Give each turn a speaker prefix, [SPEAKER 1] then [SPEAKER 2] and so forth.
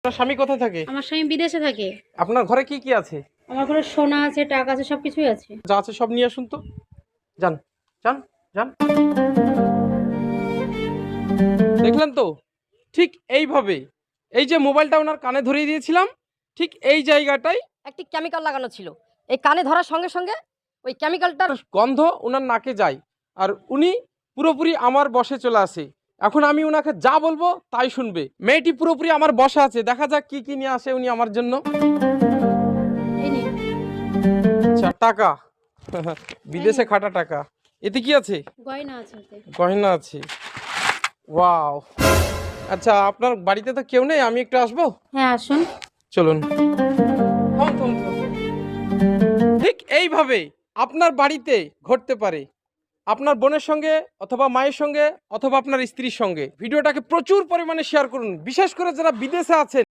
[SPEAKER 1] আপনার স্বামী কোথায় থাকে?
[SPEAKER 2] আমার স্বামী বিদেশে থাকে।
[SPEAKER 1] আপনার ঘরে কি কি আছে?
[SPEAKER 2] আমার ঘরে সোনা আছে, টাকা আছে, সবকিছুই আছে।
[SPEAKER 1] যা আছে সব নিয়ে আসুন তো। যান, যান, যান। দেখলেন তো, ঠিক এইভাবে এই যে মোবাইলটা ওনার কানে ধরিয়ে দিয়েছিলাম, ঠিক এই জায়গাটাই
[SPEAKER 3] একটি কেমিক্যাল লাগানো ছিল। এই কানে ধরার সঙ্গে সঙ্গে ওই কেমিক্যালটার
[SPEAKER 1] গন্ধ ওনার নাকে যায়, আর উনি পুরোপুরি আমার বশে চলে আসে। এখন আমি ওনাকে যা বলবো তাই শুনবে। মেয়েটি পুরোপুরি আমার বশে আছে, দেখা যাক কি কি নিয়ে আসে উনি আমার জন্য।
[SPEAKER 2] এই নিন।
[SPEAKER 1] আচ্ছা, টাকা। বিদেশে খাটা টাকা। এতে কি আছে?
[SPEAKER 2] গয়না আছে ওতে।
[SPEAKER 1] গয়না আছে। ওয়াও। আচ্ছা, আপনার বাড়িতে তো কেউ নেই, আমি একটু আসবো?
[SPEAKER 2] হ্যাঁ, আসুন।
[SPEAKER 1] চলুন। থামুন, থামুন, থামুন। ঠিক এইভাবে আপনার বাড়িতে ঘটতে পারে, আপনার বোনের সঙ্গে অথবা মায়ের সঙ্গে অথবা আপনার স্ত্রীর সঙ্গে। ভিডিওটাকে প্রচুর পরিমাণে শেয়ার করুন, বিশেষ করে যারা বিদেশে আছেন।